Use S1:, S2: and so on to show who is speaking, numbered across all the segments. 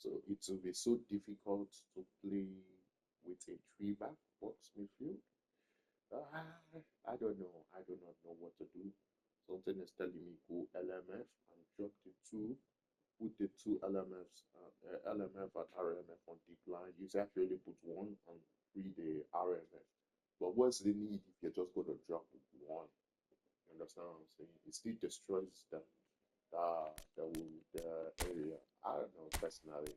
S1: So it will be so difficult to play with a three-back box midfield. Ah, I don't know. I do not know what to do. Something is telling me go LMF and drop the two, put the two LMF and RMF on deep line. You actually put one and free the RMF. But what's the need if you're just going to drop one? You understand what I'm saying? It still destroys the area. I don't know personally.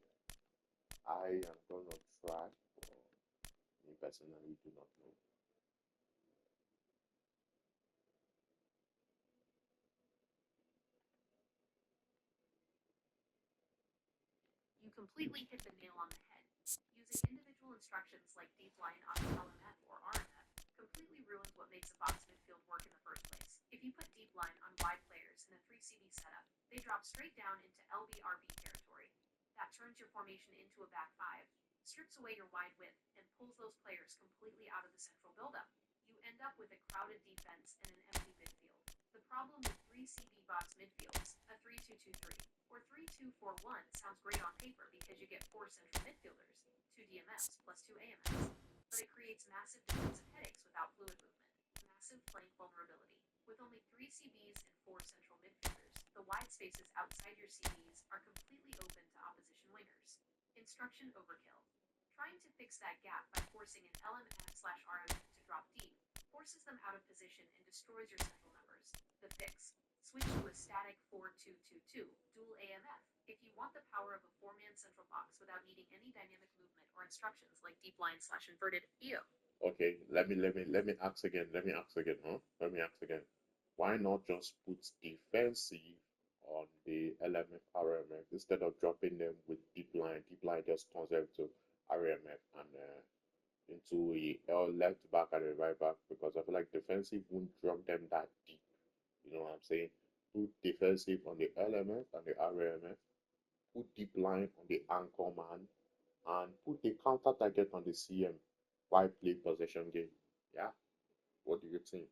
S1: I am gonna try, but me personally do not know.
S2: You completely hit the nail on the head. Using individual instructions like deep line on LMF or RMF completely ruins what makes a box midfield work in the first place. If you put deep line on wide players in a 3CB setup, they drop straight down into LBRB territory. That turns your formation into a back five, strips away your wide width, and pulls those players completely out of the central buildup. You end up with a crowded defense and an empty midfield. The problem with 3CB box midfields, a 3-2-2-3, or 3-2-4-1 sounds great on paper because you get 4 central midfielders, 2 DMFs plus 2 AMFs, but it creates massive defensive headaches without fluid movement, massive flank vulnerability. With only 3 CBs and 4 central midfielders, the wide spaces outside your CBs are completely open to opposition wingers. Instruction overkill. Trying to fix that gap by forcing an LMF/RMF to drop deep forces them out of position and destroys your central numbers. The fix. Switch to a static 4-2-2-2 dual AMF if you want the power of a 4-man central box without needing any dynamic movement or instructions like deep line/inverted EO.
S1: Okay, let me ask again. Let me ask again, huh? Let me ask again. Why not just put defensive on the LMF RMF instead of dropping them with deep line? Deep line just turns them to RMF and into a L left back and a right back because I feel like defensive won't drop them that deep. You know what I'm saying? Put defensive on the LMF and the RMF, put deep line on the anchor man, and put the counter target on the CM. Why play possession game? Yeah. What do you think?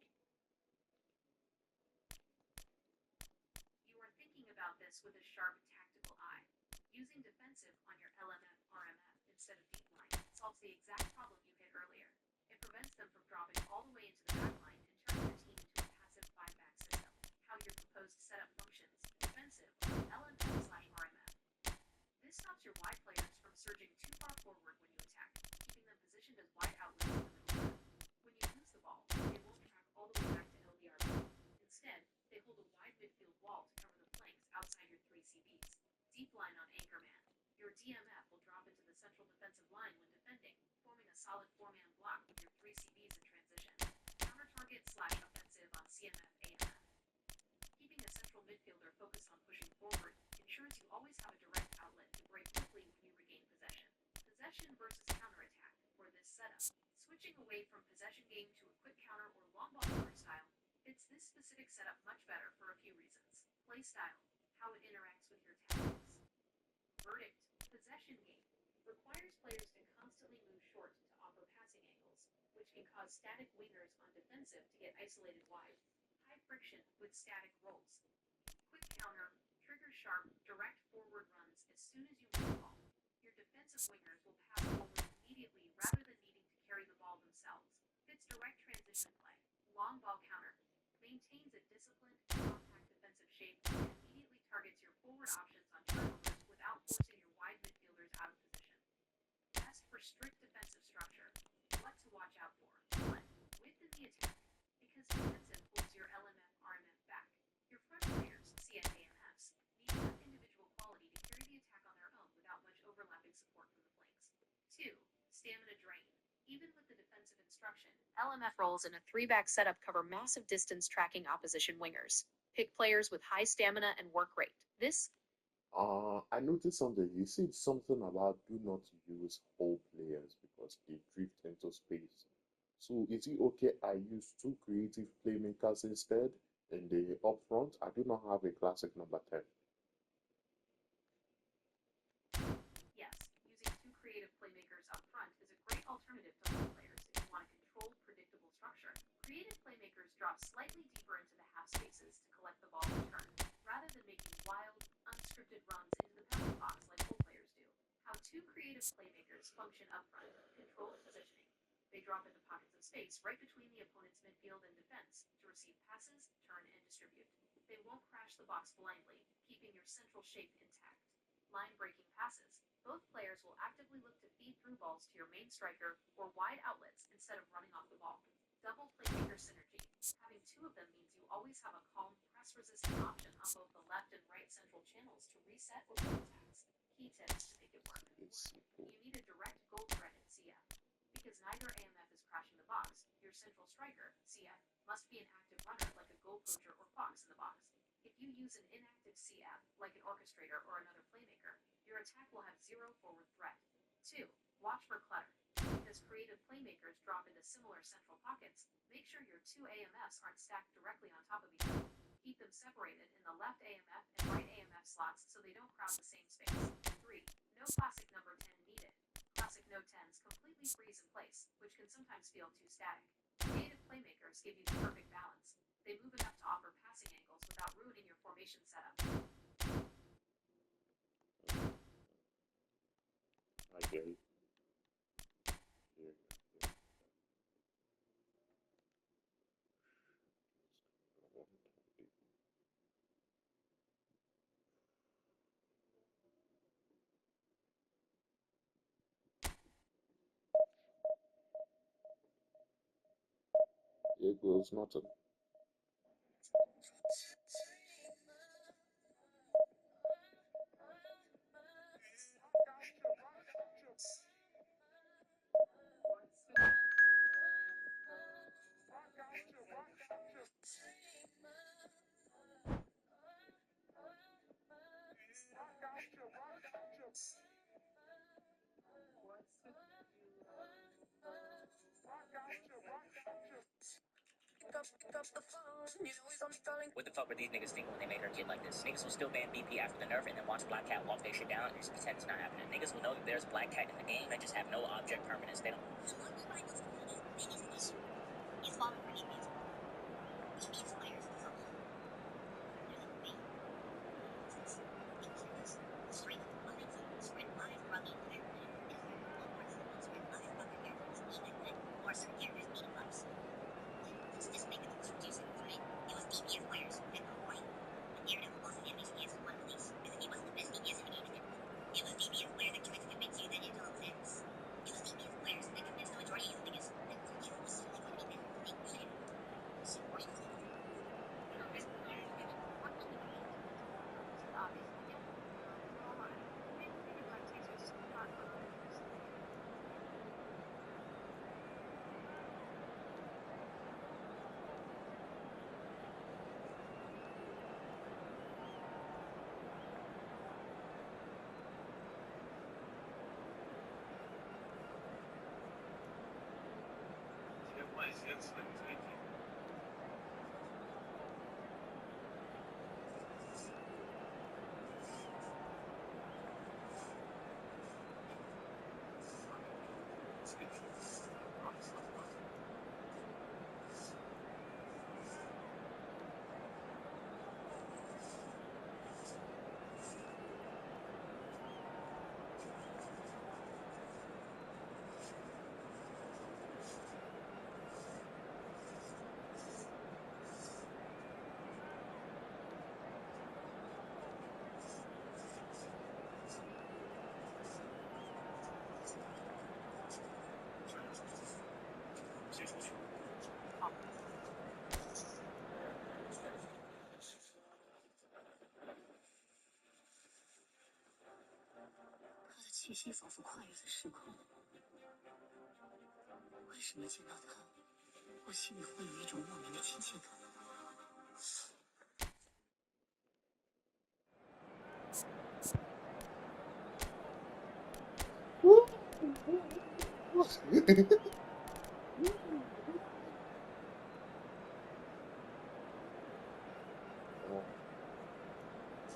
S2: You are thinking about this with a sharp tactical eye. Using defensive on your LMF/RMF instead of deep line solves the exact problem you hit earlier. It prevents them from dropping all the way into the back line and turning the team into a passive 5-back system. How your proposed setup functions: defensive on LMF/RMF. This stops your wide players from surging too far forward when you attack, keeping them positioned as wide outlets in the middle third. When you lose the ball, they won't track all the way back to LBRB. Instead, they hold a wide midfield wall to cover the flanks outside your 3 CBs. Deep line on Anchorman. Your DMF will drop into the central defensive line when defending, forming a solid 4-man block with your 3 CBs in transition. Counter target/offensive on CMF AMF. Keeping a central midfielder focused on pushing forward ensures you always have a direct outlet to break quickly when you regain possession. Possession versus counterattack for this setup. Switching away from possession game to a quick counter or long ball counter style fits this specific setup much better for a few reasons. Play style, how it interacts with your tactics. Verdict, possession game, requires players to constantly move short to offer passing angles, which can cause static wingers on defensive to get isolated wide. High friction with static rolls. Quick counter, trigger sharp, direct forward runs as soon as you win the ball. Your defensive wingers will pass forward immediately rather than needing to carry the ball themselves. Fits direct transition play. Long ball counter. Maintains a disciplined, compact defensive shape and immediately targets your forward options on turnovers without forcing your wide midfielders out of position. Best for strict defensive structure. What to watch out for. 1. Width in the attack. Because defensive holds your LMF/RMF back. Your front players, CFAMFs, need enough individual quality to carry the attack on their own without much overlapping support from the flanks. 2. Stamina drain. Even with the defensive instruction, LMF roles in a 3-back setup cover massive distance tracking opposition wingers. Pick players with high stamina and work rate. This
S1: I noticed something. You said something about do not use whole players because they drift into space. So is it okay I use two creative playmakers instead in the upfront? I do not have a classic number 10.
S2: Yes, using 2 creative playmakers up front is a great alternative to role players if you want a controlled, predictable structure. Creative playmakers drop slightly deeper into the half spaces to collect the ball in turn, rather than making wild, unscripted runs into the penalty box like role players do. defensive playmakers function upfront, control positioning. They drop into pockets of space right between the opponent's midfield and defense to receive passes, turn, and distribute. They won't crash the box blindly, keeping your central shape intact. Line-breaking passes. Both players will actively look to feed through balls to your main striker or wide outlets instead of running off the ball. Double playmaker synergy. Having two of them means you always have a calm, press-resistant option on both the left and right central channels to reset or build attacks. Key tips to make it work.
S1: It's simple.
S2: You need a direct goal threat in CF. Because neither AMF is crashing the box, your central striker, CF, must be an active runner like a goal poacher or fox in the box. If you use an inactive CF, like an orchestrator or another playmaker, your attack will have zero forward threat. 2. Watch for clutter. Because creative playmakers drop into similar central pockets, make sure your two AMFs aren't stacked directly on top of each other. Keep them separated in the left AMF and right AMF slots so they don't crowd the same space. 3. No classic number 10 needed. Classic no 10s completely freeze in place, which can sometimes feel too static. Creative playmakers give you the perfect balance. They move enough to offer passing angles without ruining your formation setup.
S1: I get it. Yeah. Here goes nothing.
S3: What the fuck were these niggas thinking when they made her kid like this? Niggas will still ban BP after the nerf and then watch Black Cat walk their shit down and just pretend it's not happening. Niggas will know that there's Black Cat in the game and just have no object permanence. They don't.
S4: The one thing about those communities, biggest issue is falling for EPS role. EPS players is also there's a thing. Straight up running sprint live running there. Is there no more than sprint live other characters even then or certain characters beating buffs? Let's just make it the most reducing, right? It was DPS players at one point. When Daredevil wasn't MHPS one release because he wasn't the best DPS in the game. It was DPS player that tried to convince you that Angela was X. It was DPS players that convinced the majority of the niggas that Angela was simply going to be better than they said. Supporting the league. You know, there's players that want to be他的气息仿佛跨越了时空。为什么见到他，我心里会有一种莫名的亲切感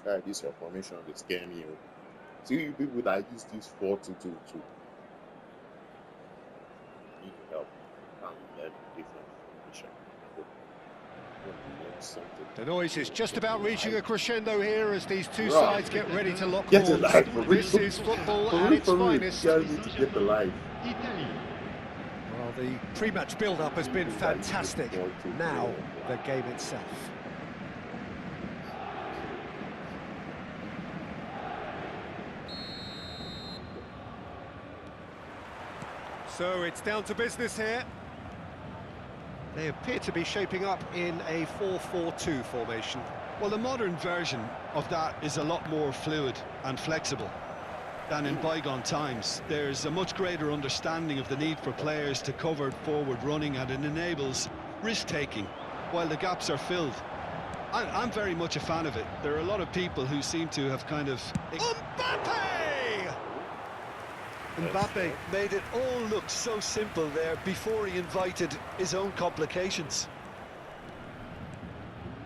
S4: ？Guy,
S1: this your formation, they scare me. See you people that use this 4-2-2-2. Need help and learn a different formation. Something.
S5: The noise is just about reaching a crescendo here as these two
S1: Right.
S5: sides get ready to lock
S1: Get the
S5: horns.
S1: life for real.
S5: This is football
S1: For
S5: at
S1: real,
S5: its
S1: for real.
S5: finest.
S1: You guys need to get the life.
S5: Well, the pre-match build-up has been fantastic. Now, the game itself. So it's down to business here. They appear to be shaping up in a 4-4-2 formation.
S6: Well, the modern version of that is a lot more fluid and flexible than in bygone times. There's a much greater understanding of the need for players to cover forward running, and it enables risk-taking while the gaps are filled. I'm very much a fan of it. There are a lot of people who seem to have kind of...
S5: Mbappe!
S6: Mbappe made it all look so simple there before he invited his own complications.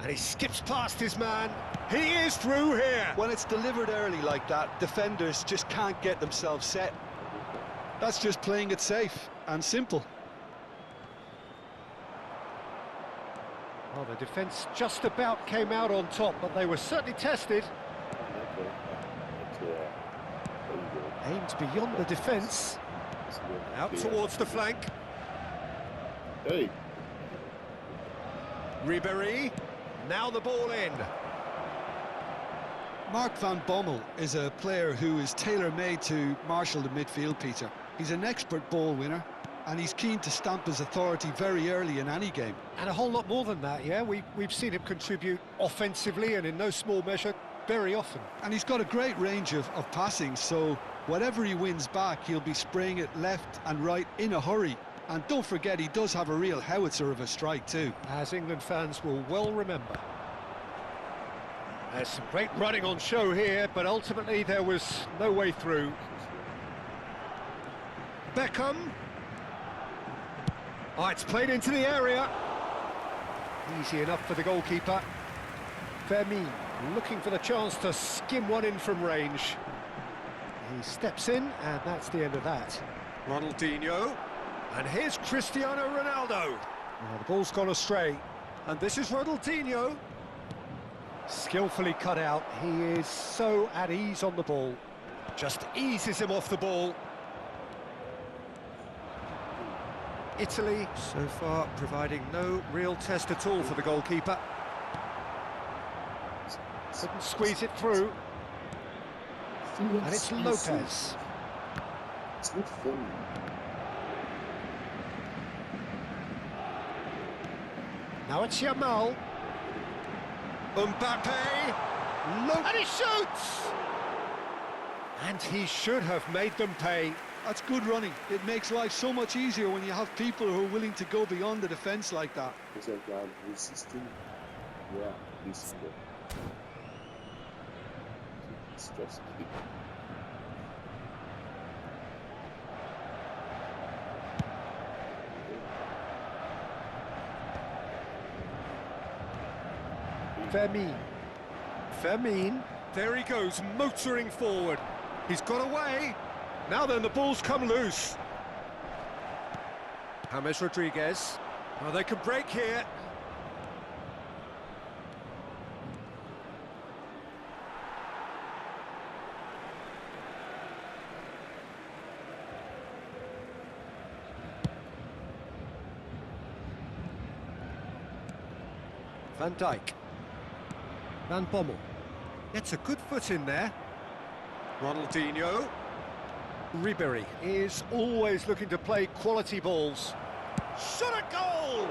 S5: And he skips past his man. He is through here.
S6: When it's delivered early like that, defenders just can't get themselves set. That's just playing it safe and simple.
S5: Well, the defence just about came out on top, but they were certainly tested. Aimed beyond the defence. Out towards the flank.
S1: Hey.
S5: Ribéry. Now the ball in.
S6: Mark van Bommel is a player who is tailor-made to marshal the midfield, Peter. He's an expert ball winner, and he's keen to stamp his authority very early in any game.
S5: And a whole lot more than that, yeah? We've seen him contribute offensively and in no small measure very often.
S6: And he's got a great range of passing, so whatever he wins back, he'll be spraying it left and right in a hurry. And don't forget, he does have a real howitzer of a strike too.
S5: As England fans will well remember. There's some great running on show here, but ultimately there was no way through. Beckham. Oh, it's played into the area. Easy enough for the goalkeeper. Fermin looking for the chance to skim one in from range. He steps in, and that's the end of that. Ronaldinho. And here's Cristiano Ronaldo. Well, the ball's gone astray. And this is Ronaldinho. Skillfully cut out. He is so at ease on the ball. Just eases him off the ball. Italy, so far, providing no real test at all for the goalkeeper. Couldn't squeeze it through. And it's Lopez.
S1: It's not funny.
S5: Now it's Yamal. Mbappe. And he shoots! And he should have made them pay.
S6: That's good running. It makes life so much easier when you have people who are willing to go beyond the defence like that.
S1: It's like resisting. Yeah, this is it's just
S5: Fermin. There he goes, motoring forward. He's got away. Now then, the ball's come loose. James Rodriguez. Well, they can break here. Van Dijk. Van Bommel. Gets a good foot in there. Ronaldinho. Ribéry is always looking to play quality balls. Shot a goal!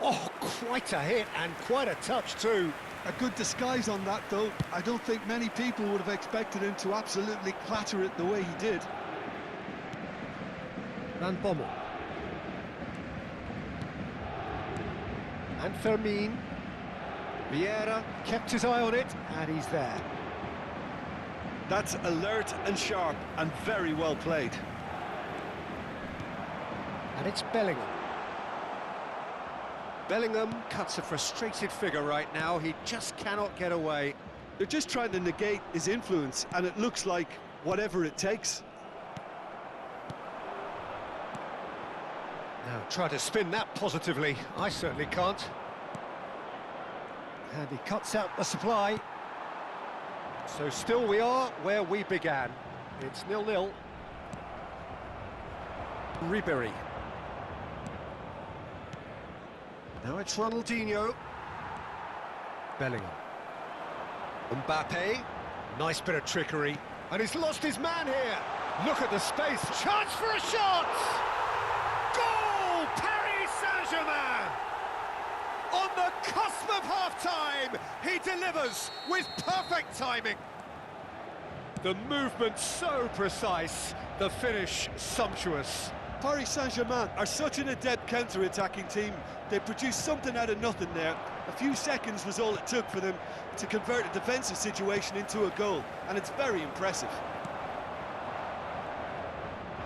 S5: Oh, quite a hit and quite a touch too.
S6: A good disguise on that though. I don't think many people would have expected him to absolutely clatter it the way he did.
S5: Van Bommel. And Fermin. Vieira kept his eye on it, and he's there.
S6: That's alert and sharp and very well played.
S5: And it's Bellingham. Bellingham cuts a frustrated figure right now. He just cannot get away.
S6: They're just trying to negate his influence, and it looks like whatever it takes.
S5: Now try to spin that positively. I certainly can't. And he cuts out the supply. So still we are where we began. It's 0-0. Ribery. Now it's Ronaldinho. Bellingham. Mbappe. Nice bit of trickery. And he's lost his man here. Look at the space. Chance for a shot! Goal! Paris Saint-Germain! On the cusp of half-time, he delivers with perfect timing. The movement so precise, the finish sumptuous.
S6: Paris Saint-Germain are such an adept counter-attacking team. They produced something out of nothing there. A few seconds was all it took for them to convert a defensive situation into a goal, and it's very impressive.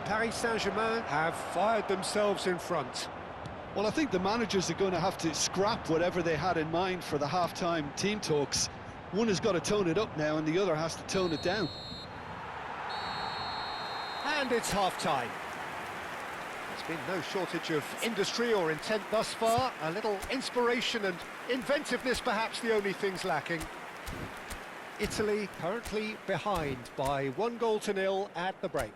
S5: Paris Saint-Germain have fired themselves in front.
S6: Well, I think the managers are going to have to scrap whatever they had in mind for the half-time team talks. One has got to tone it up now, and the other has to tone it down.
S5: And it's half-time. There's been no shortage of industry or intent thus far. A little inspiration and inventiveness, perhaps the only things lacking. Italy currently behind by 1-0 at the break.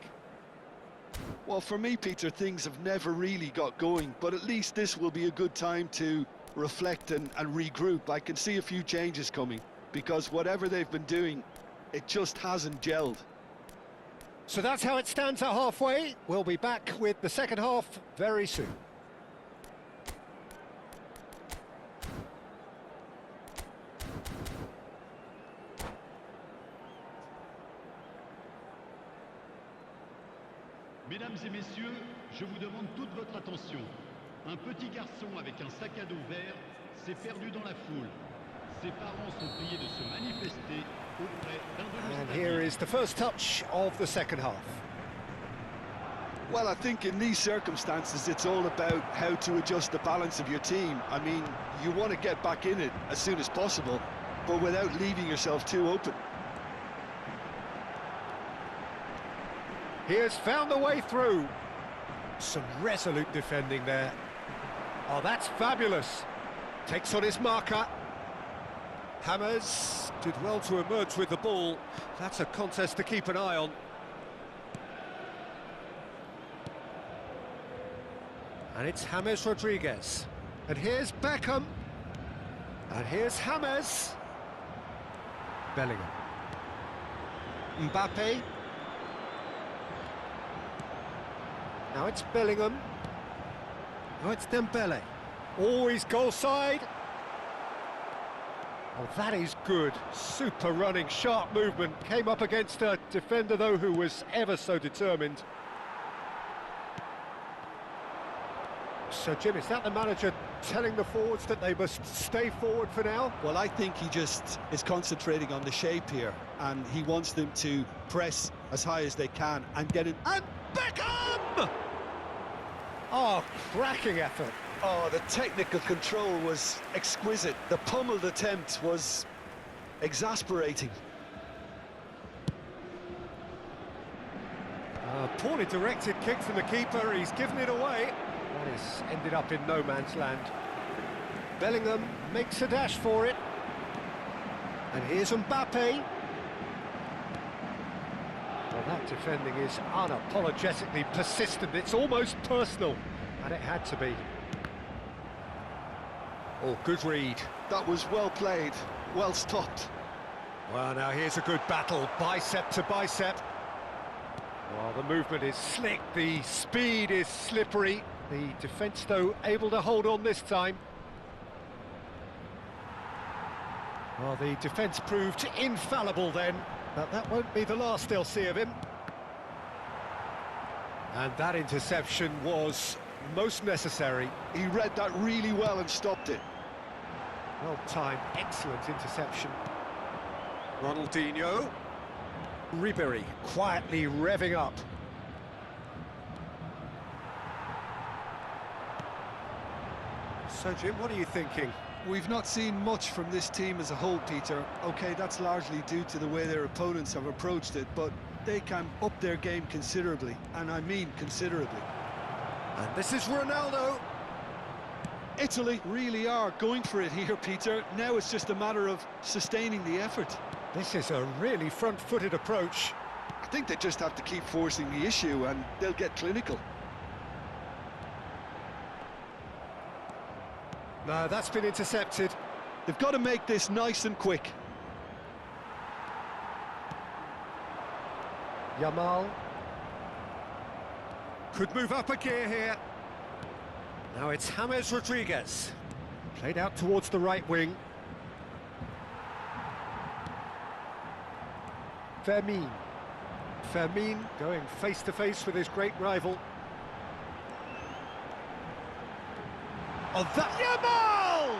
S6: Well, for me, Peter, things have never really got going, but at least this will be a good time to reflect and regroup. I can see a few changes coming, because whatever they've been doing, it just hasn't gelled.
S5: So that's how it stands at halfway. We'll be back with the second half very soon.
S7: Mesdames et messieurs, je vous demande toute votre attention. Un petit garçon avec un sac à dos vert s'est perdu dans la foule. Ses parents sont priés de se manifester auprès d'un de nos
S5: And here is the first touch of the second half.
S6: Well, I think in these circumstances, it's all about how to adjust the balance of your team. I mean, you want to get back in it as soon as possible, but without leaving yourself too open.
S5: He has found the way through. Some resolute defending there. Oh, that's fabulous. Takes on his marker. Hammers did well to emerge with the ball. That's a contest to keep an eye on. And it's James Rodriguez. And here's Beckham. And here's James. Bellingham. Mbappe. Now it's Bellingham. Now it's Dembele. Always goal side. Oh, that is good. Super running, sharp movement. Came up against a defender, though, who was ever so determined. So, Jim, is that the manager telling the forwards that they must stay forward for now?
S6: Well, I think he just is concentrating on the shape here, and he wants them to press as high as they can and get it.
S5: And Beckham! Oh, cracking effort.
S6: Oh, the technical control was exquisite. The pummeled attempt was exasperating.
S5: Poorly directed kick from the keeper. He's given it away. That has ended up in no man's land. Bellingham makes a dash for it. And here's Mbappe. Well, that defending is unapologetically persistent. It's almost personal, and it had to be. Oh, good read.
S6: That was well played, well stopped.
S5: Well, now here's a good battle, bicep to bicep. Well, the movement is slick, the speed is slippery. The defence, though, able to hold on this time. Well, the defence proved infallible then, but that won't be the last they'll see of him. And that interception was most necessary.
S6: He read that really well and stopped it.
S5: Well timed, excellent interception. Ronaldinho. Ribery quietly revving up. So, Jim, what are you thinking?
S6: We've not seen much from this team as a whole, Peter. OK, that's largely due to the way their opponents have approached it, but they can up their game considerably, and I mean considerably.
S5: And this is Ronaldo.
S6: Italy really are going for it here, Peter. Now it's just a matter of sustaining the effort.
S5: This is a really front-footed approach.
S6: I think they just have to keep forcing the issue and they'll get clinical.
S5: No, that's been intercepted.
S6: They've got to make this nice and quick.
S5: Yamal could move up a gear here. Now it's James Rodriguez. Played out towards the right wing. Fermin. Fermin going face-to-face with his great rival. Oh, that... Yamal!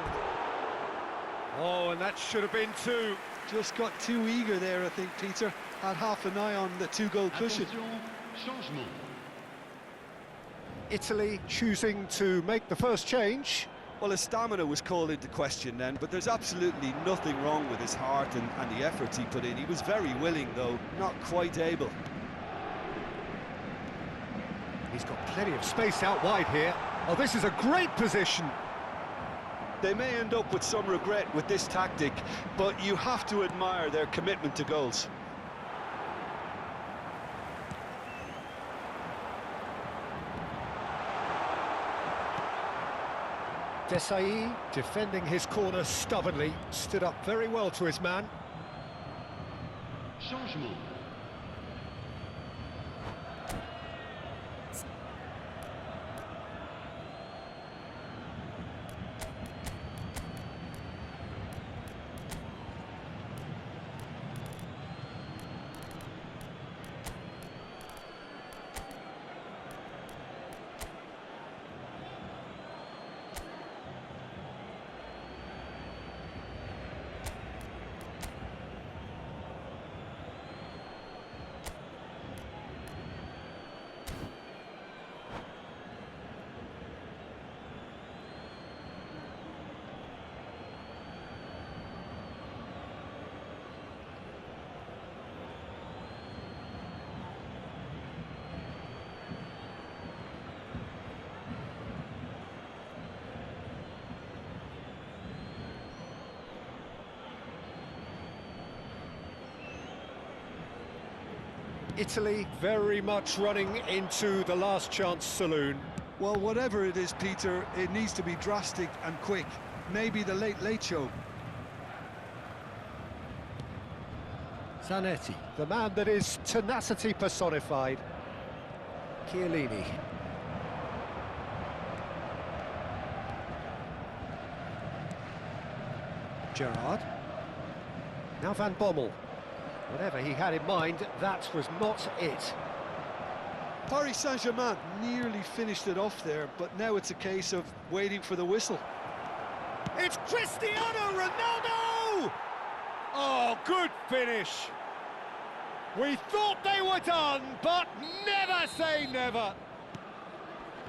S5: Oh, and that should have been two.
S6: Just got too eager there, I think, Peter. Had half an eye on the two-goal cushion.
S7: Attention, changement.
S5: Italy choosing to make the first change.
S6: Well, his stamina was called into question then, but there's absolutely nothing wrong with his heart and the efforts he put in. He was very willing, though, not quite able.
S5: He's got plenty of space out wide here. Oh, this is a great position.
S6: They may end up with some regret with this tactic, but you have to admire their commitment to goals.
S5: Desailly, defending his corner stubbornly, stood up very well to his man.
S7: Changement.
S5: Italy very much running into the last chance saloon.
S6: Well, whatever it is, Peter, it needs to be drastic and quick. Maybe the late show.
S5: Zanetti, the man that is tenacity personified. Chiellini. Gerrard. Now Van Bommel. Whatever he had in mind, that was not it.
S6: Paris Saint-Germain nearly finished it off there, but now it's a case of waiting for the whistle.
S5: It's Cristiano Ronaldo! Oh, good finish. We thought they were done, but never say never.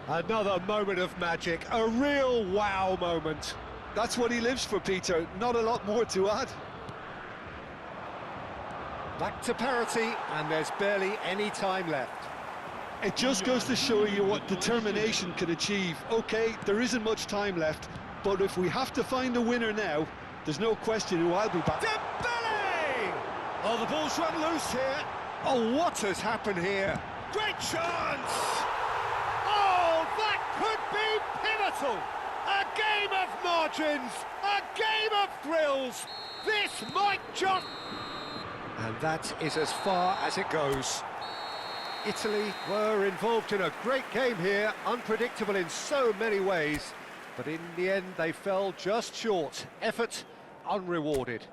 S5: Another moment of magic, a real wow moment.
S6: That's what he lives for, Peter. Not a lot more to add.
S5: Back to parity, and there's barely any time left.
S6: It just goes to show you what determination can achieve. OK, there isn't much time left, but if we have to find a winner now, there's no question who I'll be back.
S5: Dembele! Oh, the ball's run loose here. Oh, what has happened here? Great chance! Oh, that could be pivotal! A game of margins, a game of thrills. This might just... And that is as far as it goes. Italy were involved in a great game here, unpredictable in so many ways, but in the end they fell just short. Effort unrewarded.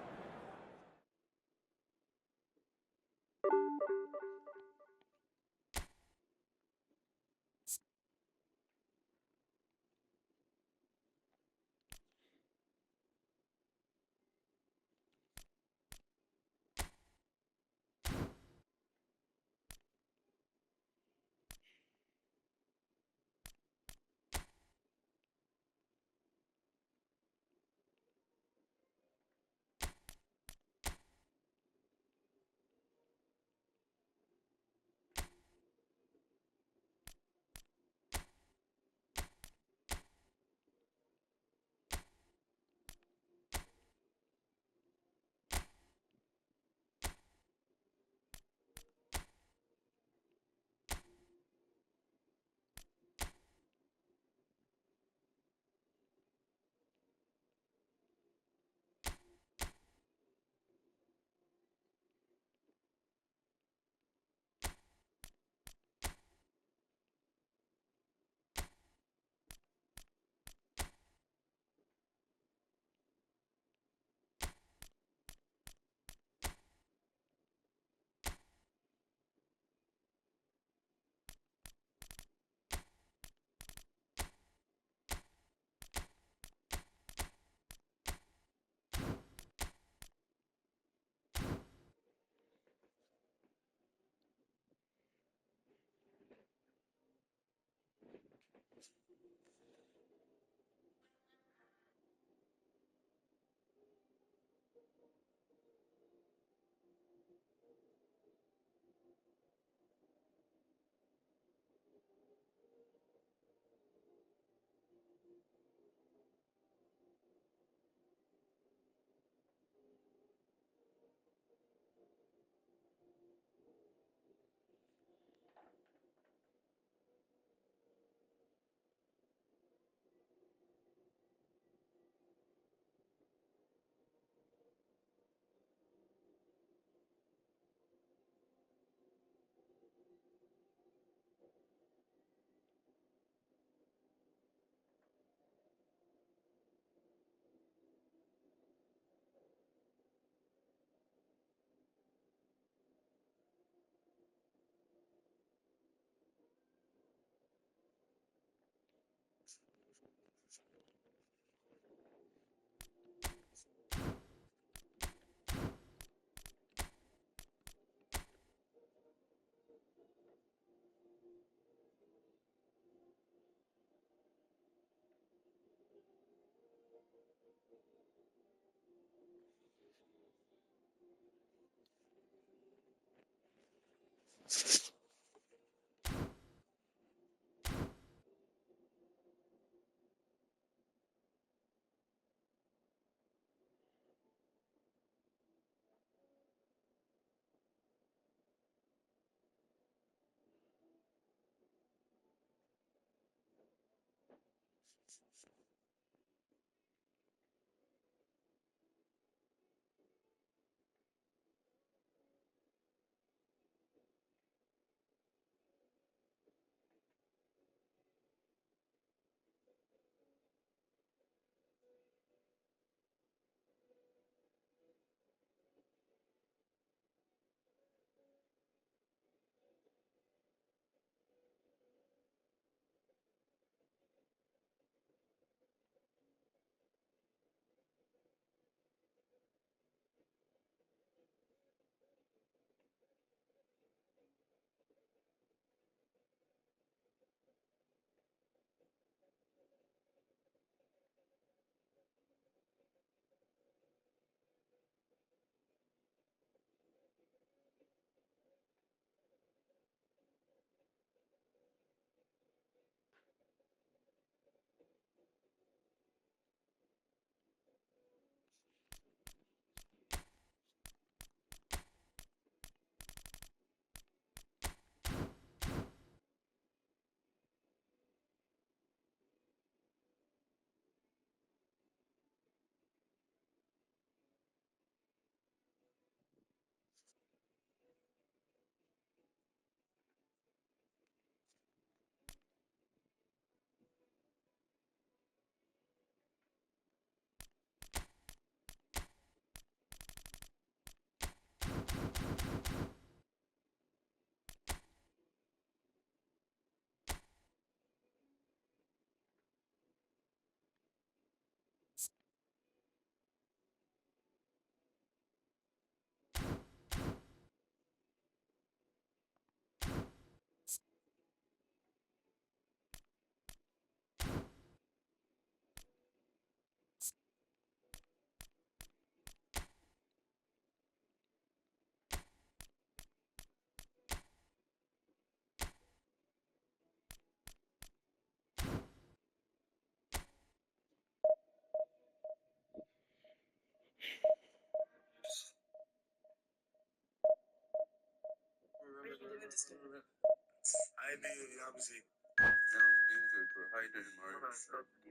S8: I do, obviously. Yeah, I'm doing good, bro. How you doing, Mario? I'm doing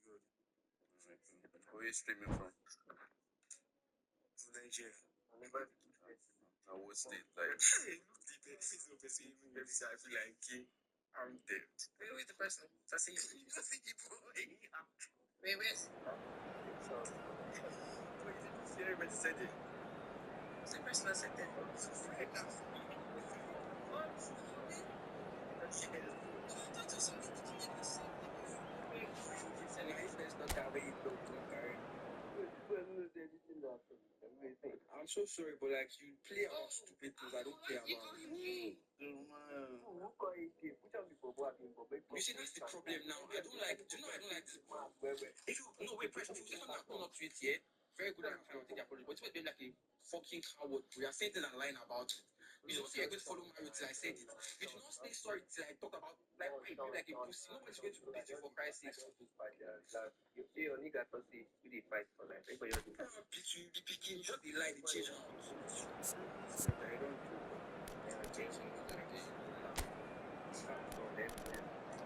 S8: good. Alright, bro. Where you streaming from? From Nigeria. Now, what state? Like, I feel like I'm dead. Wait, wait, the person. That's it. You don't think you boy. Wait, where's? So, wait, did you see everybody said it? The person that said that. Right now. What? That's it. I'm so sorry, but like you play about stupid things. I don't care about. You see, that's the problem now. I don't like. Do you know I don't like this? If you no wait, press. If you have not done up to it yet, very good. I'm fine. I'll take your apology. But it's like a fucking coward. We are saying things online about it. You don't say you're going to follow Mario till I said it. You do not say sorry till I talk about like why you be like a pussy. Nobody's going to beat you for Christ's sake. You only got to see you dey fight for life. Everybody just dey beat you, the picking, just the lie, the change out. I don't do. Change you.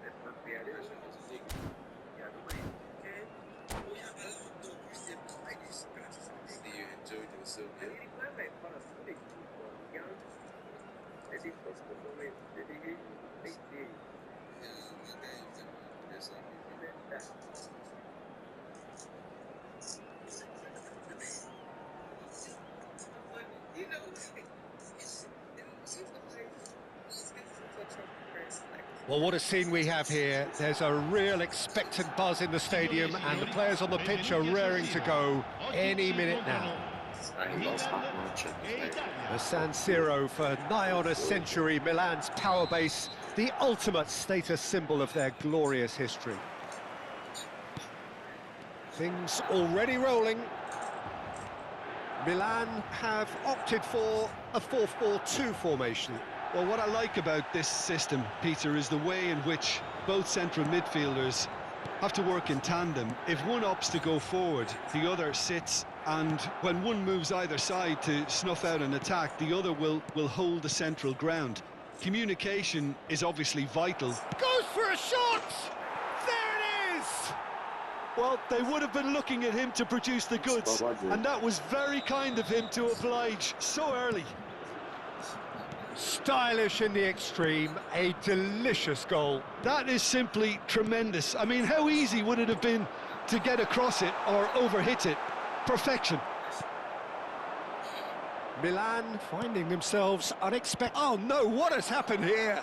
S8: Let's not be a relationship. Yeah, nobody. Okay. Oh yeah, I love dog. You say like this. See you enjoyed yourself. Yeah. I really like fast. What they do for young. They did first performance. They did it. They did. Yeah, my guy is yes, I'm that. You know,
S5: Well, what a scene we have here. There's a real expectant buzz in the stadium, and the players on the pitch are raring to go any minute now.
S1: I lost that much.
S5: The San Siro, for nigh on a century, Milan's power base, the ultimate status symbol of their glorious history. Things already rolling. Milan have opted for a 4-4-2 formation.
S6: Well, what I like about this system, Peter, is the way in which both central midfielders have to work in tandem. If one opts to go forward, the other sits, and when one moves either side to snuff out an attack, the other will hold the central ground. Communication is obviously vital.
S5: Goes for a shot! There it is!
S6: Well, they would have been looking at him to produce the goods, and that was very kind of him to oblige so early.
S5: Stylish in the extreme, a delicious goal.
S6: That is simply tremendous. I mean, how easy would it have been to get across it or overhit it? Perfection.
S5: Milan finding themselves unexpected. Oh no, what has happened here?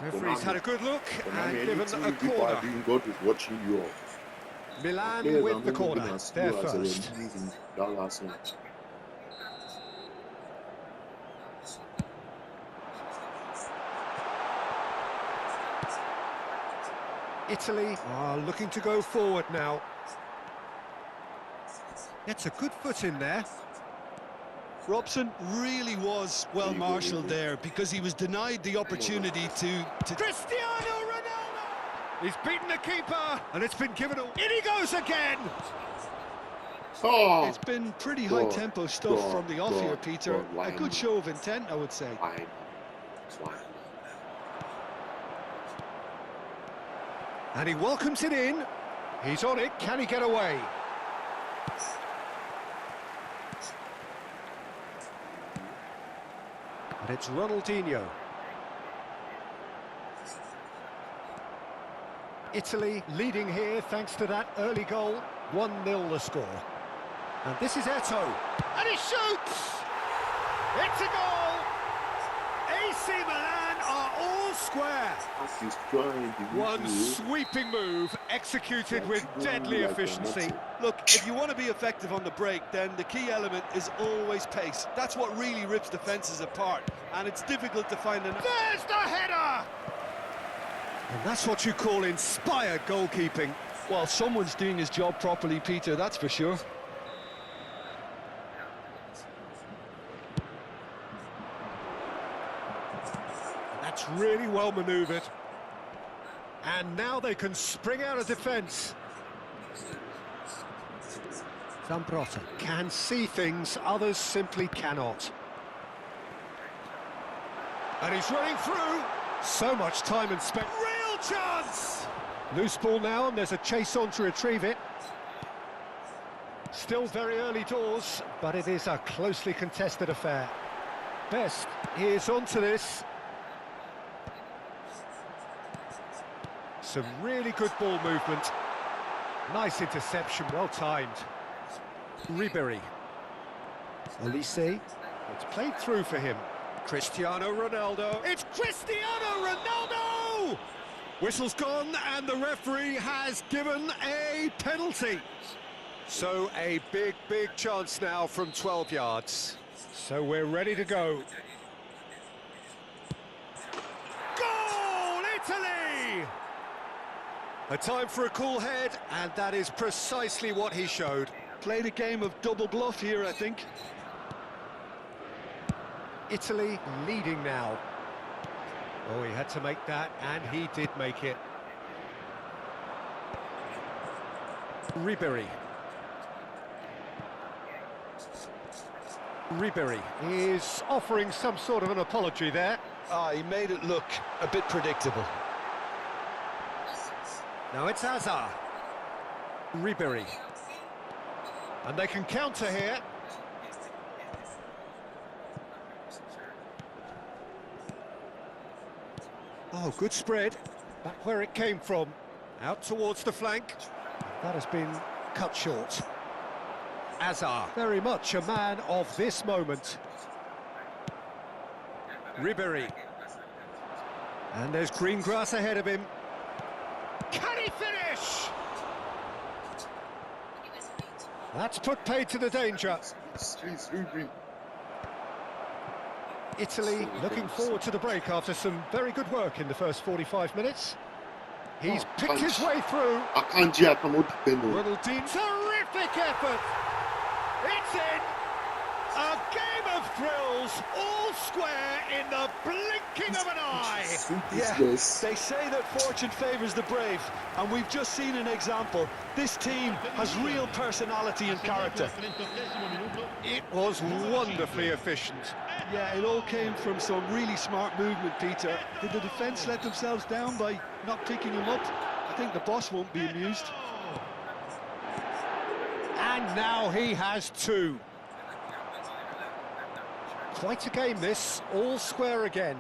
S5: Referee's had a good look and given a corner.
S1: God is watching you all.
S5: Milan
S1: Players
S5: with
S1: are
S5: the
S1: not
S5: corner,
S1: moving as
S5: they're
S1: slow as they were
S5: first.
S1: moving that last match.
S5: Italy are looking to go forward now. Gets a good foot in there.
S6: Robson really was well marshalled there because he was denied the opportunity to...
S5: Cristiano Ronaldo! He's beaten the keeper, and it's been given away. In he goes again!
S1: Oh,
S6: It's been pretty high-tempo stuff from the off here, Peter. A good show of intent, I would say.
S1: fine.
S5: And he welcomes it in. He's on it. Can he get away? And it's Ronaldinho. Italy leading here thanks to that early goal. 1-0 the score. And this is Eto'o. And he shoots! It's a goal! AC Milan are all square.
S1: He's trying to
S5: One
S1: do
S5: sweeping move executed with deadly efficiency.
S6: Look, if you want to be effective on the break, then the key element is always pace. That's what really rips defences apart, and it's difficult to find an...
S5: There's the header! And that's what you call inspired goalkeeping.
S6: Well, someone's doing his job properly, Peter, that's for sure.
S5: That's really well manoeuvred. And now they can spring out of defence. Zambrotta can see things others simply cannot. And he's running through. So much time and space. Real chance! Loose ball now, and there's a chase on to retrieve it. Still very early doors, but it is a closely contested affair. Best is onto this. Some really good ball movement. Nice interception, well timed. Ribéry. Olise. It's played through for him. Cristiano Ronaldo. It's Cristiano Ronaldo! Whistle's gone and the referee has given a penalty. So a big, big chance now from 12 yards. So we're ready to go. Goal, Italy! A time for a cool head, and that is precisely what he showed.
S6: Played a game of double bluff here, I think.
S5: Italy leading now. Oh, he had to make that, and he did make it. Ribéry. Ribéry is offering some sort of an apology there.
S6: He made it look a bit predictable.
S5: Now it's Hazard. Ribéry. And they can counter here. Oh, good spread. Back where it came from. Out towards the flank. That has been cut short. Hazard, very much a man of this moment. Ribéry. And there's green grass ahead of him. Can he finish? That's put paid to the danger. Italy looking forward to the break after some very good work in the first 45 minutes. He's
S1: Oh,
S5: picked his
S1: punch.
S5: way through.
S1: Akanji, I cannot defend him.
S5: Ronaldinho, terrific effort. It's in. A game of thrills, all square in the blinking of an eye.
S6: Yeah,
S1: Yes.
S6: they say that fortune favours the brave, and we've just seen an example. This team has real personality and character.
S5: It was wonderfully efficient.
S6: Yeah, it all came from some really smart movement, Peter. Did the defence let themselves down by not picking him up? I think the boss won't be amused.
S5: And now he has two. Quite a game this, all square again.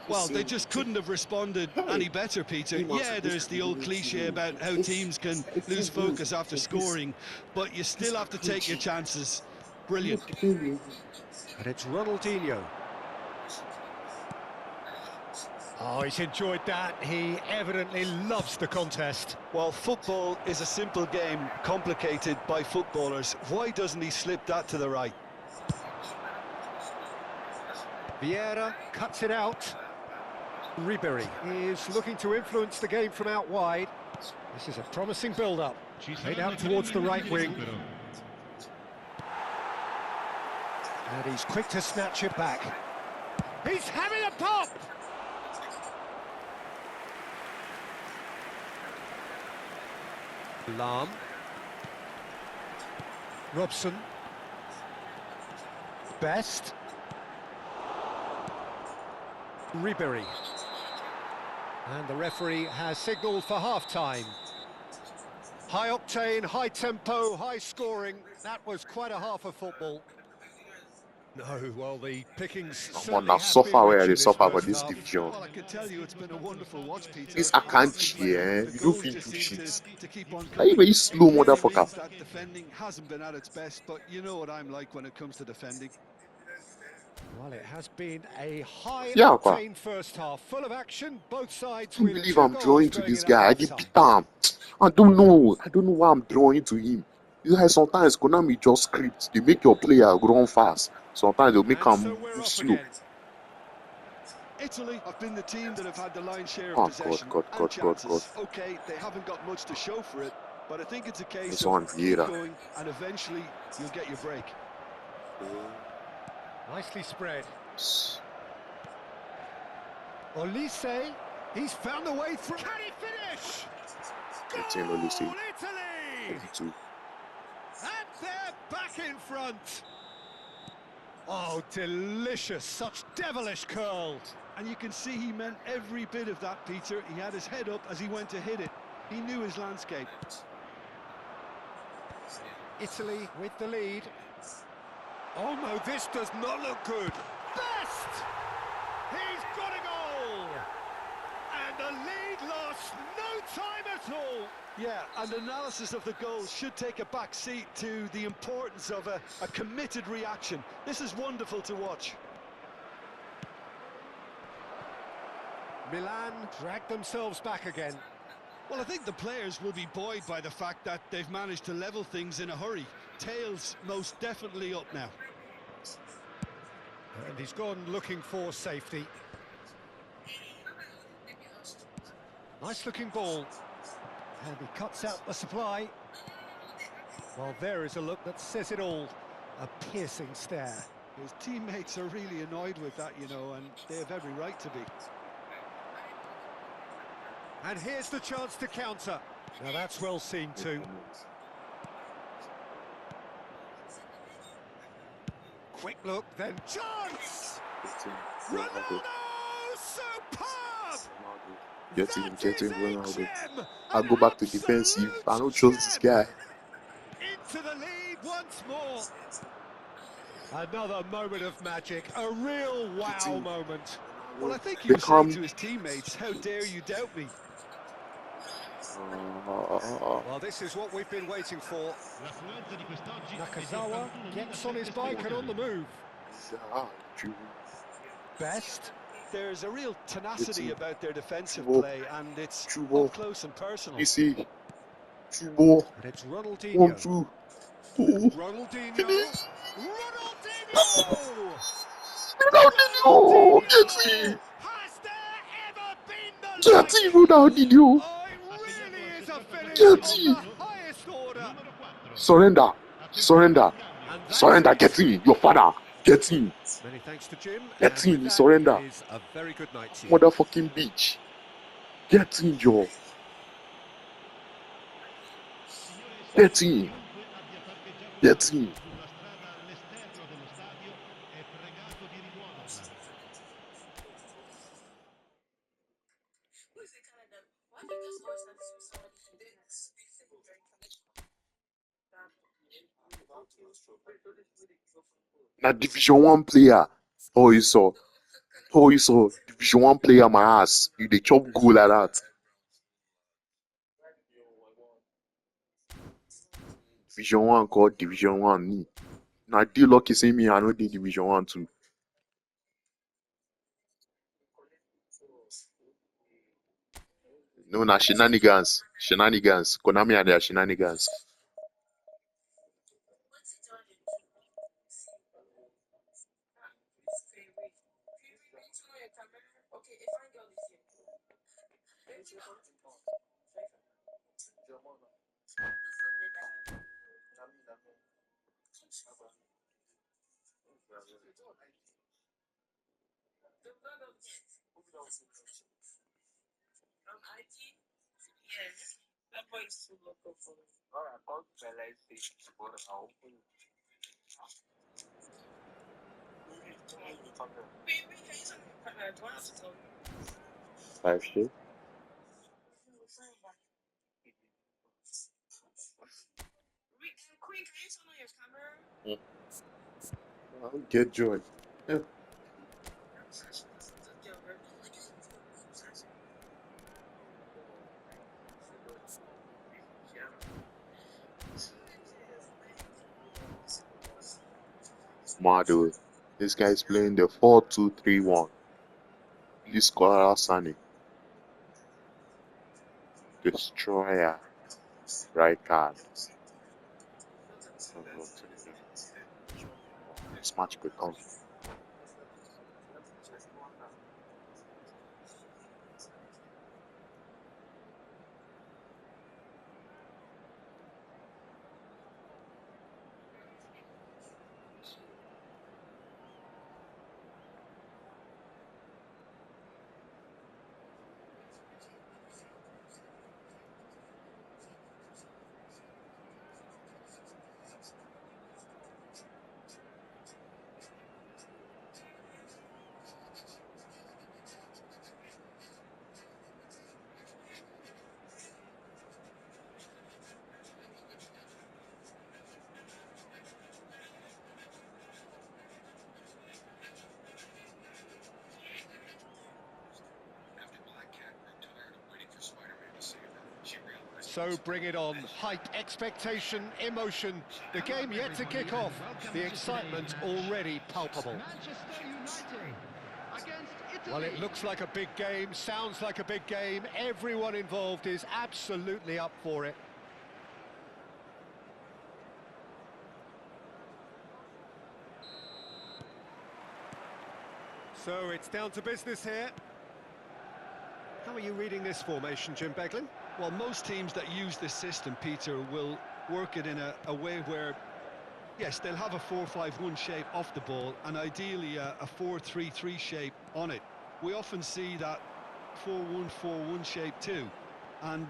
S6: Well, they just couldn't have responded any better, Peter. Yeah, there's the old cliche about how teams can lose focus after scoring, but you still have to take your chances. Brilliant.
S5: And it's Ronaldinho. Oh, he's enjoyed that. He evidently loves the contest.
S6: Well, football is a simple game, complicated by footballers. Why doesn't he slip that to the right?
S5: Vieira cuts it out. Ribéry is looking to influence the game from out wide. This is a promising build-up. Played out towards the right wing. And he's quick to snatch it back. He's having a pop! Lahm. Robson. Best. Ribéry. And the referee has signalled for half-time. High octane, high tempo, high scoring. That was quite a half of football. No, well, the pickings
S1: Come on
S5: certainly
S1: now,
S5: have
S1: suffer
S5: been
S1: where
S5: rich
S1: they
S5: in this
S1: suffer for
S5: first
S1: this
S5: half.
S1: division.
S6: Well, I can tell you it's been a wonderful watch, Peter.
S1: This Akanji,
S6: The
S1: you don't
S6: goals
S1: feel
S6: just
S1: too
S6: seem
S1: shit.
S6: to keep on
S1: Are you very slow,
S6: It really
S1: motherfucker?
S6: means that defending hasn't been at its best, but you know what I'm like when it comes to defending.
S5: Well, it has been a high
S1: Yeah,
S5: octane first half, full of action, both sides
S1: I don't
S5: with
S1: believe
S5: two
S1: I'm
S5: goals
S1: drawing to
S5: going
S1: this
S5: in at
S1: guy. I did
S5: half-time.
S1: beat him. I don't know why I'm drawing to him. You know, sometimes Konami just scripts. They make your player run fast. Sometimes they'll make
S5: And
S1: him
S5: so we're
S1: move
S5: off
S1: slow.
S5: again.
S6: Italy have been the team that have had the lion's share of
S1: Oh,
S6: possession
S1: God.
S6: and chances. Okay, they haven't got much to show for it, but I think it's a case
S1: It's
S6: of
S1: on
S6: keep
S1: Vieira.
S6: going and eventually you'll get your break.
S5: Nicely spread. Olise, he's found the way through. Can he finish?
S1: 18 Olise.
S5: Goal, Italy!
S1: 22.
S5: And they're back in front. Oh, delicious, such devilish curl.
S6: And you can see he meant every bit of that, Peter. He had his head up as he went to hit it. He knew his landscape.
S5: Italy with the lead. Oh no, this does not look good. Best! He's got a goal! And the lead lost no time at all.
S6: Yeah, and analysis of the goal should take a back seat to the importance of a committed reaction. This is wonderful to watch.
S5: Milan dragged themselves back again.
S6: Well, I think the players will be buoyed by the fact that they've managed to level things in a hurry. Tails most definitely up now.
S5: And he's gone looking for safety. Nice looking ball. And he cuts out the supply. Well, there is a look that says it all. A piercing stare.
S6: His teammates are really annoyed with that, you know, and they have every right to be.
S5: And here's the chance to counter. Now that's well seen too. Quick look, then chance! Ronaldo! Superb!
S1: Get him,
S5: That is a
S1: Ronaldo.
S5: gem!
S1: I'll go back to defensive. I don't trust this guy.
S5: Into the lead once more. Another moment of magic, a real wow moment.
S6: Well, I think he was saying to his teammates, how dare you doubt me?
S5: Well, this is what we've been waiting for. Nakazawa gets on his bike and on the move. Best.
S6: There's a real tenacity about their defensive
S1: Chubo.
S6: play, and it's
S1: Chubo.
S6: up close and personal.
S1: You see, Chubo,
S5: And it's
S1: 1,
S5: Ronaldinho.
S1: 2, 2.
S5: Ronaldinho.
S1: Finish.
S5: Ronaldinho!
S1: Ronaldinho, get him,
S5: Has there ever been the
S1: get him, Ronaldinho.
S5: Oh,
S1: Get in!
S5: Of the highest order.
S1: Surrender! Surrender!
S5: And that's
S1: Surrender!
S5: it.
S1: Get in! Your father! Get in!
S5: Many thanks to Jim.
S1: Get
S5: And with
S1: in!
S5: that,
S1: Surrender!
S5: it is a very good night to you.
S1: Motherfucking bitch! Get in, yo! Get in! Get in!
S4: Who is in Canada? Why do you just always have to somebody who didn't speak very connection?
S1: Na Division 1 player. Oh, you saw. Division 1 player, my ass. You dey chop goal like that. Division 1 called Division 1 me. Na dey lucky say me I no dey Division 1 too. No, na shenanigans. Shenanigans. Konami and their shenanigans.
S4: What's it done in Stay away. Turn on your camera. Okay, a fine girl is here. Don't you know? From IT? Yes. That boy is too local for me. Wait, can you tell me your partner? Do I have to tell you?
S1: 5 shit.
S4: Queen, can you turn on your camera?
S1: I'll get joy. Yeah. Smart dude. This guy's playing the 4-2-3-1. Please score Sani. Destroyer. Right card. This match could come.
S5: So bring it on. Hype, expectation, emotion. The game yet to kick off. The excitement already palpable. Well, it looks like a big game, sounds like a big game. Everyone involved is absolutely up for it. So it's down to business here. How are you reading this formation, Jim Beglin?
S6: Well, most teams that use this system, Peter, will work it in a way where, yes, they'll have a 4-5-1 shape off the ball and ideally a 4-3-3 shape on it. We often see that 4-1-4-1 shape too, and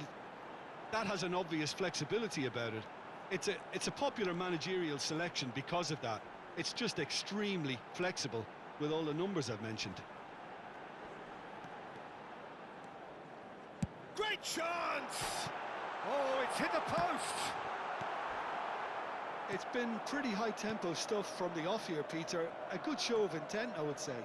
S6: that has an obvious flexibility about it. It's a popular managerial selection because of that. It's just extremely flexible with all the numbers I've mentioned.
S5: Great chance! Oh, it's hit the post!
S6: It's been pretty high-tempo stuff from the off here, Peter. A good show of intent, I would say.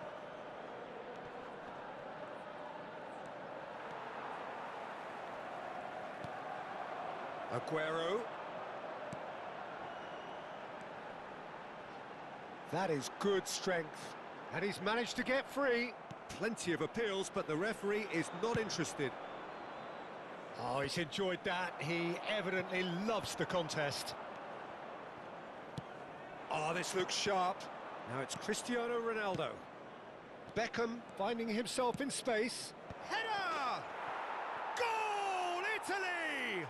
S5: Aguero. That is good strength. And he's managed to get free. Plenty of appeals, but the referee is not interested. Oh, he's enjoyed that. He evidently loves the contest. Oh, this looks sharp. Now it's Cristiano Ronaldo. Beckham finding himself in space. Header! Goal, Italy!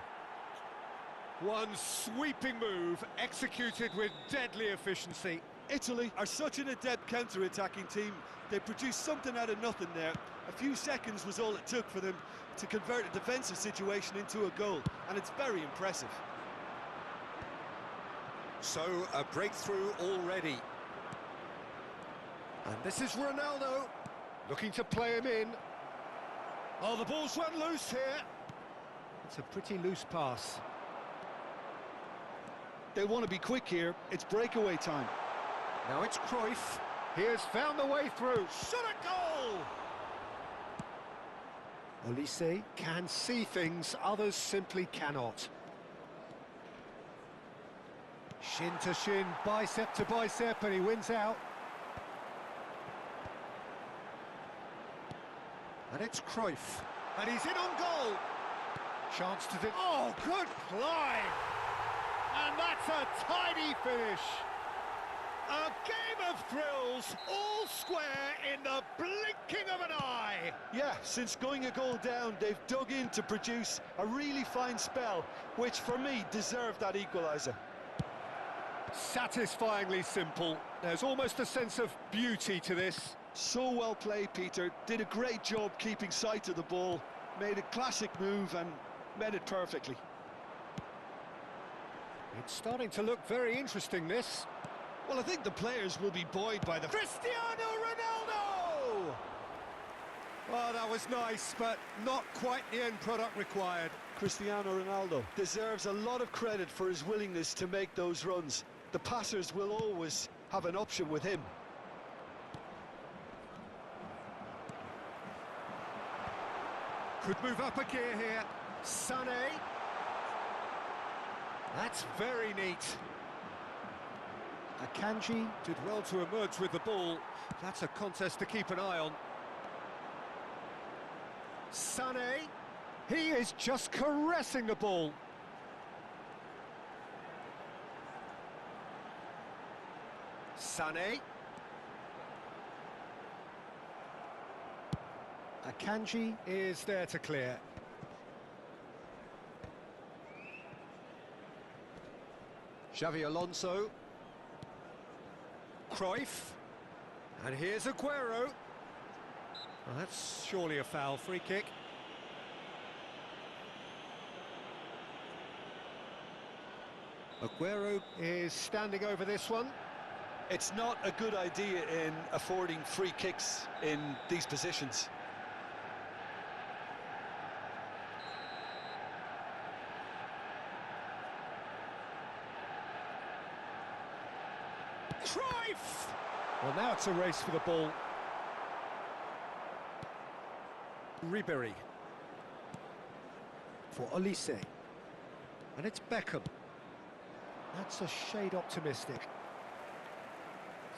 S5: One sweeping move, executed with deadly efficiency.
S6: Italy are such an adept counter-attacking team. They produced something out of nothing there. A few seconds was all it took for them to convert a defensive situation into a goal, and it's very impressive.
S5: So, a breakthrough already. And this is Ronaldo, looking to play him in. Oh, the ball's run loose here. It's a pretty loose pass.
S6: They want to be quick here. It's breakaway time.
S5: Now it's Cruyff. He has found the way through. Shot a goal! Olise can see things others simply cannot. Shin to shin, bicep to bicep, and he wins out. And it's Cruyff. And he's in on goal. Chance to do... Oh, good climb! And that's a tidy finish. A game of thrills, all square in the blinking of an eye.
S6: Yeah, since going a goal down, they've dug in to produce a really fine spell, which for me deserved that equaliser.
S5: Satisfyingly simple. There's almost a sense of beauty to this.
S6: So well played, Peter. Did a great job keeping sight of the ball, made a classic move and met it perfectly.
S5: It's starting to look very interesting, this.
S6: Well, I think the players will be buoyed by the...
S5: Cristiano Ronaldo! Oh, that was nice, but not quite the end product required.
S6: Cristiano Ronaldo deserves a lot of credit for his willingness to make those runs. The passers will always have an option with him.
S5: Could move up a gear here. Sané. That's very neat. Akanji did well to emerge with the ball. That's a contest to keep an eye on. Sané. He is just caressing the ball. Sané. Akanji is there to clear. Xavi Alonso. Cruyff. And here's Aguero. Well, that's surely a foul. Free kick. Aguero is standing over this one.
S6: It's not a good idea in affording free kicks in these positions.
S5: Cruyff! Well, now it's a race for the ball. Ribéry. For Olise. And it's Beckham. That's a shade optimistic.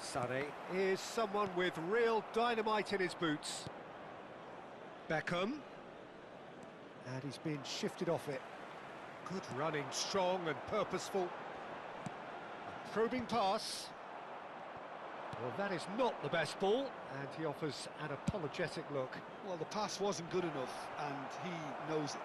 S5: Sané is someone with real dynamite in his boots. Beckham. And he's been shifted off it. Good running, strong and purposeful. A probing pass. Well, that is not the best ball, and he offers an apologetic look.
S6: Well, the pass wasn't good enough, and he knows it.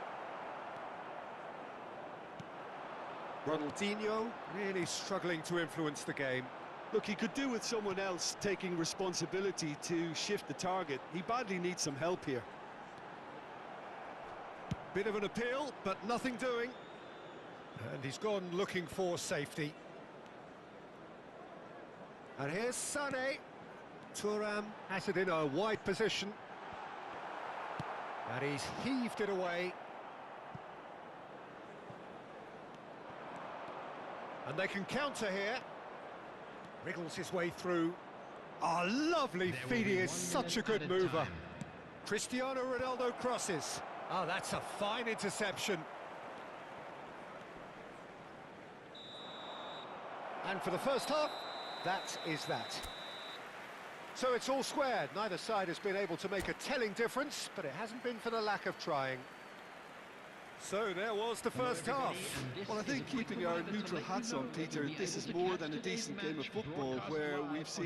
S5: Ronaldinho really struggling to influence the game.
S6: Look, he could do with someone else taking responsibility to shift the target. He badly needs some help here.
S5: Bit of an appeal, but nothing doing. And he's gone looking for safety. And here's Sané. Thuram has it in a wide position. And he's heaved it away. And they can counter here. Wriggles his way through. Oh, lovely feed. He is such a good mover. Cristiano Ronaldo crosses. Oh, that's a fine interception. And for the first half, that is that. So it's all squared. Neither side has been able to make a telling difference, but it hasn't been for the lack of trying. So there was the first half.
S6: Well, I think keeping our neutral hats on, Peter, this is more than a decent game of football where we've seen